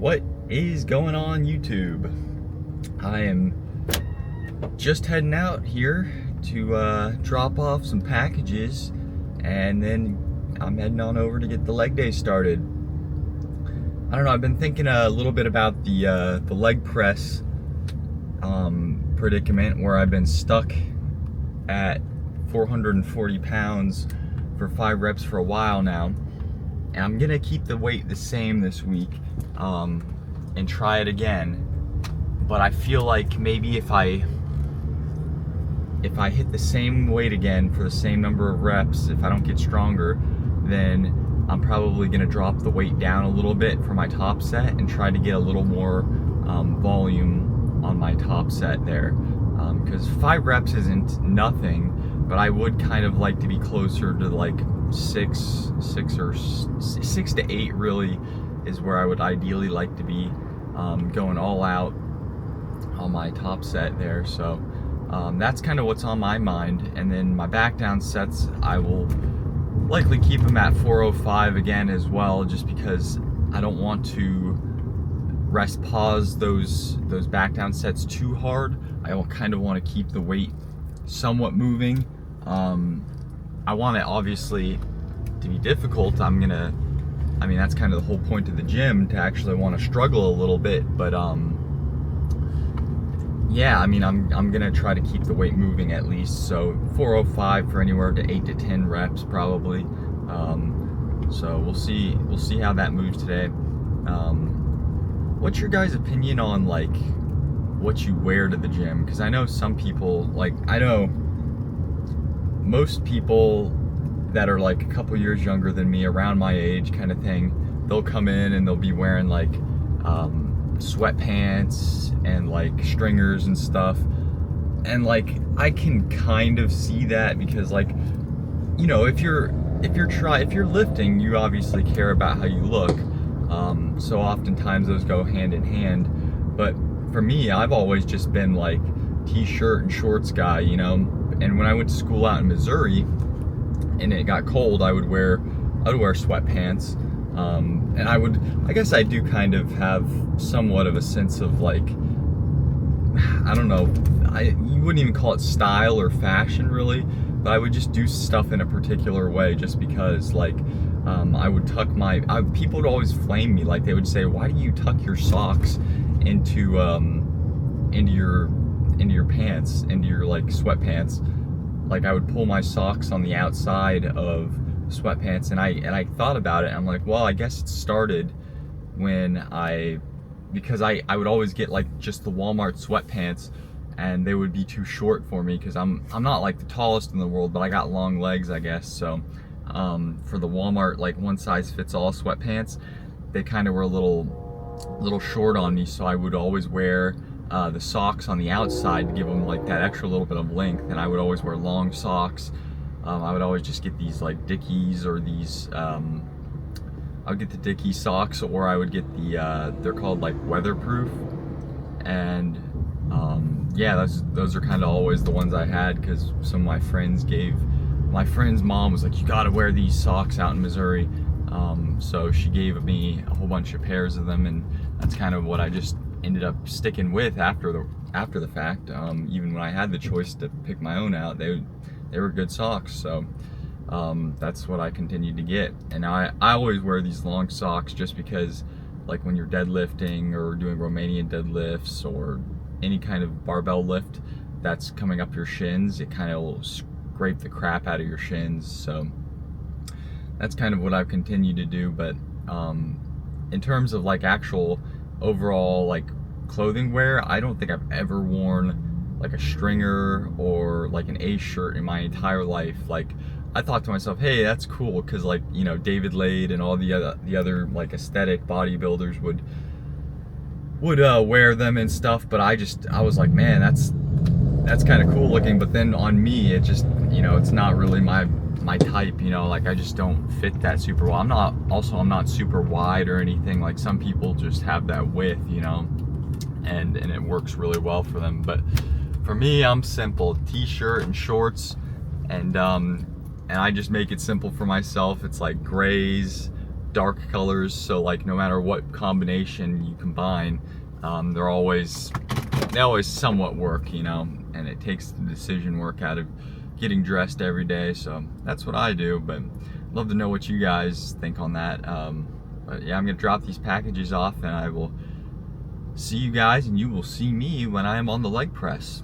What is going on, YouTube? I am just heading out here to drop off some packages, and then I'm heading on over to get the leg day started. I don't know, I've been thinking a little bit about the leg press predicament, where I've been stuck at 440 pounds for 5 reps for a while now. And I'm gonna keep the weight the same this week and try it again. But I feel like maybe if I hit the same weight again for the same number of reps, if I don't get stronger, then I'm probably gonna drop the weight down a little bit for my top set and try to get a little more volume on my top set there. Because 5 reps isn't nothing, but I would kind of like to be closer to like 6 to 8 really is where I would ideally like to be, going all out on my top set there. So that's kind of what's on my mind. And then my back down sets, I will likely keep them at 405 again as well, just because I don't want to pause those back down sets too hard. I will kind of want to keep the weight somewhat moving. I want it obviously to be difficult. That's kind of the whole point of the gym, to actually want to struggle a little bit. But yeah, I'm gonna try to keep the weight moving at least. So 405 for anywhere to 8 to 10 reps probably. So we'll see how that moves today. What's your guys' opinion on like what you wear to the gym? Because I know some people, like I know most people that are like a couple years younger than me, around my age kind of thing, they'll come in and they'll be wearing like sweatpants and like stringers and stuff. And like I can kind of see that, because like, you know, if you're lifting, you obviously care about how you look. So oftentimes those go hand in hand. But for me, I've always just been like t-shirt and shorts guy, you know. And when I went to school out in Missouri and it got cold, I would wear sweatpants. And I guess I do kind of have somewhat of a sense of like, I don't know, you wouldn't even call it style or fashion really, but I would just do stuff in a particular way just because, like, I would tuck people would always flame me. Like, they would say, why do you tuck your socks into your pants, into your like sweatpants? Like, I would pull my socks on the outside of sweatpants, and I thought about it. I'm like, well, I guess it started because I would always get like just the Walmart sweatpants, and they would be too short for me because I'm not like the tallest in the world, but I got long legs, I guess. So for the Walmart like one size fits all sweatpants, they kind of were a little short on me, so I would always wear the socks on the outside to give them like that extra little bit of length. And I would always wear long socks. I would always just get these like Dickies, or these I would get the Dickie socks, or I would get the they're called like weatherproof. And yeah, those are kind of always the ones I had, because some of my friend's mom was like, you gotta wear these socks out in Missouri. So she gave me a whole bunch of pairs of them, and that's kind of what I just ended up sticking with after the fact. Even when I had the choice to pick my own out, they were good socks. So that's what I continued to get. And I always wear these long socks just because, like, when you're deadlifting or doing Romanian deadlifts or any kind of barbell lift that's coming up your shins, it kind of will scrape the crap out of your shins. So that's kind of what I've continued to do. But in terms of like actual overall like clothing wear, I don't think I've ever worn like a stringer or like an A shirt in my entire life. Like, I thought to myself, hey, that's cool, because like, you know, David Lade and all the other like aesthetic bodybuilders would wear them and stuff. But I was like, man, that's kind of cool looking. But then on me, it just, you know, it's not really my type, you know. Like, I just don't fit that super well. I'm not super wide or anything. Like, some people just have that width, you know, and it works really well for them. But for me, I'm simple, t-shirt and shorts, and I just make it simple for myself. It's like grays, dark colors, so like no matter what combination you combine, they always somewhat work, you know, and it takes the decision work out of getting dressed every day. So that's what I do, but I'd love to know what you guys think on that. But yeah, I'm gonna drop these packages off, and I will see you guys, and you will see me when I am on the leg press.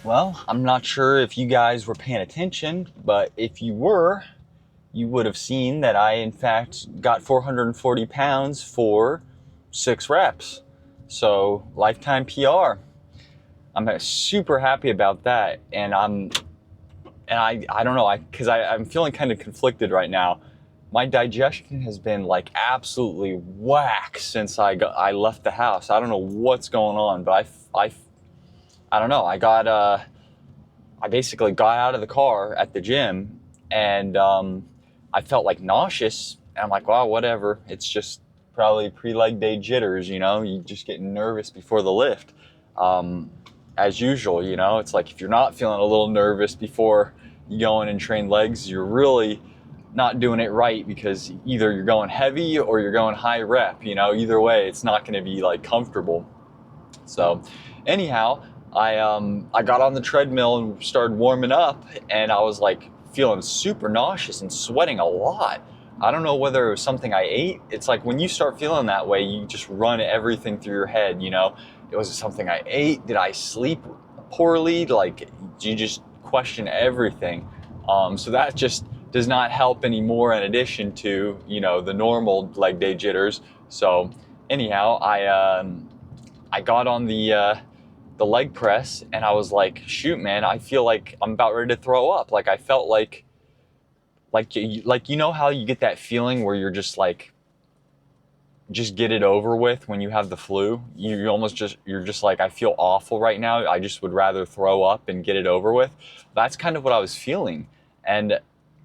Well, I'm not sure if you guys were paying attention, but if you were, you would have seen that I, in fact, got 440 pounds for 6 reps. So, lifetime PR. I'm super happy about that, and I don't know, because I'm feeling kind of conflicted right now. My digestion has been like absolutely whack since I left the house. I don't know what's going on, but I don't know. I basically got out of the car at the gym, and I felt like nauseous. And I'm like, wow, whatever. It's just probably pre-leg day jitters, you know, you just get nervous before the lift. As usual, you know, it's like if you're not feeling a little nervous before you go in and train legs, you're really not doing it right, because either you're going heavy or you're going high rep, you know, either way, it's not going to be like comfortable. So anyhow, I got on the treadmill and started warming up, and I was like feeling super nauseous and sweating a lot. I don't know whether it was something I ate. It's like when you start feeling that way, you just run everything through your head, you know. It was something I ate. Did I sleep poorly? Like, you just question everything. So that just does not help anymore, in addition to, you know, the normal leg day jitters. So anyhow, I got on the leg press, and I was like, shoot, man, I feel like I'm about ready to throw up. Like, I felt like you know how you get that feeling where you're just like, just get it over with when you have the flu. You're just like, I feel awful right now. I just would rather throw up and get it over with. That's kind of what I was feeling. And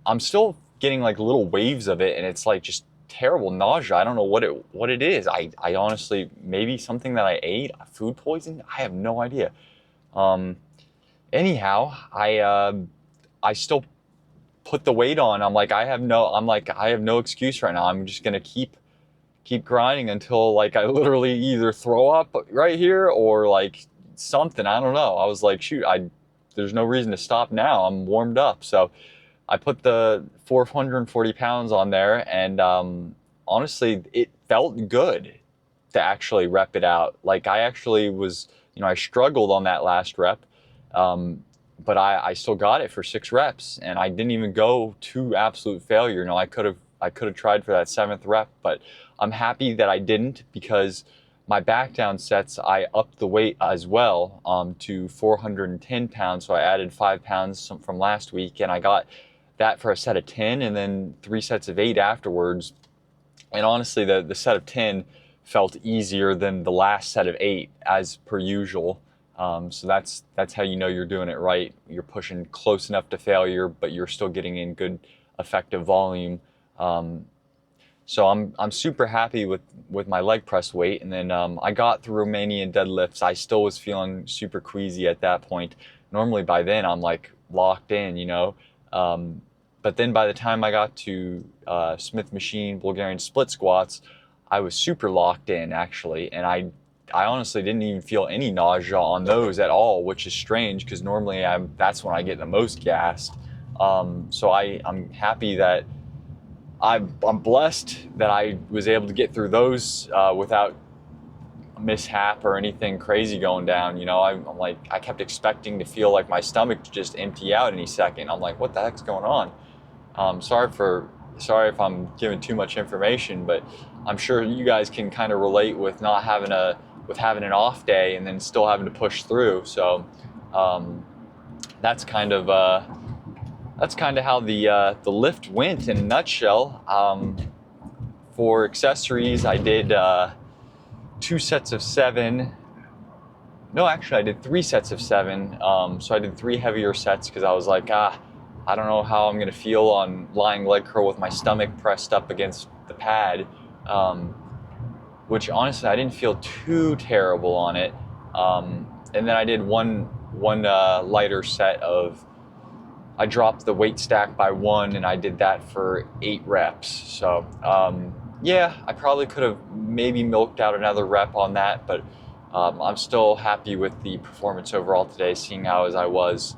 I'm still getting like little waves of it, and it's like just terrible nausea. I don't know what it is. I honestly, maybe something that I ate, food poison. I have no idea. Anyhow, I still put the weight on. I'm like, I have no excuse right now. I'm just gonna keep grinding until like I literally either throw up right here or like something. I don't know. I was like, shoot, there's no reason to stop now. I'm warmed up. So I put the 440 pounds on there, and honestly, it felt good to actually rep it out. Like, I actually was, you know, I struggled on that last rep, but I still got it for 6 reps, and I didn't even go to absolute failure. You know, I could have tried for that 7th rep, but I'm happy that I didn't, because my back down sets, I upped the weight as well to 410 pounds. So I added 5 pounds from last week, and I got that for a set of 10, and then 3 sets of 8 afterwards. And honestly, the set of 10 felt easier than the last set of 8, as per usual. So that's how you know you're doing it right. You're pushing close enough to failure, but you're still getting in good effective volume. So I'm super happy with my leg press weight. And then I got through Romanian deadlifts. I still was feeling super queasy at that point. Normally by then I'm like locked in, you know. But then by the time I got to Smith machine Bulgarian split squats, I was super locked in, actually. And I honestly didn't even feel any nausea on those at all, which is strange, because normally that's when I get the most gassed. So I'm happy that I'm blessed that I was able to get through those without mishap or anything crazy going down. You know, I'm like, I kept expecting to feel like my stomach to just empty out any second. I'm like, what the heck's going on? Sorry if I'm giving too much information, but I'm sure you guys can kind of relate with not having having an off day and then still having to push through. So that's kind of how the lift went in a nutshell. For accessories, I did 2 sets of 7. No, actually, I did 3 sets of 7. So I did 3 heavier sets, because I was like, I don't know how I'm gonna feel on lying leg curl with my stomach pressed up against the pad. Which honestly, I didn't feel too terrible on it. And then I did one lighter set of, I dropped the weight stack by 1, and I did that for 8 reps. So yeah, I probably could have maybe milked out another rep on that, but I'm still happy with the performance overall today, seeing how as I was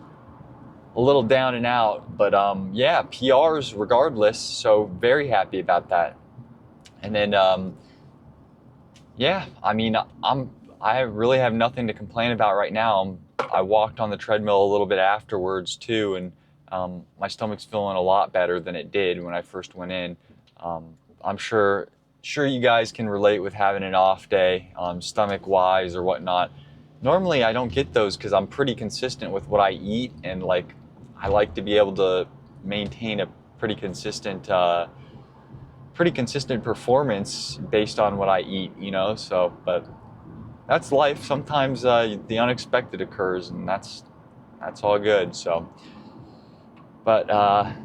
a little down and out. But yeah, PRs regardless, so very happy about that. And then yeah, I mean, I really have nothing to complain about right now. I walked on the treadmill a little bit afterwards too, and my stomach's feeling a lot better than it did when I first went in. I'm sure you guys can relate with having an off day, stomach wise or whatnot. Normally I don't get those, because I'm pretty consistent with what I eat, and like, I like to be able to maintain a pretty consistent performance based on what I eat, you know. So, but that's life. Sometimes the unexpected occurs, and that's all good. So But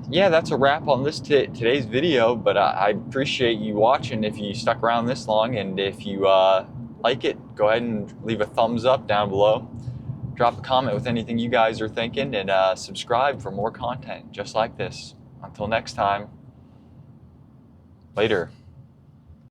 yeah, that's a wrap on this today's video. But I appreciate you watching if you stuck around this long. And if you like it, go ahead and leave a thumbs up down below. Drop a comment with anything you guys are thinking, and subscribe for more content just like this. Until next time, later.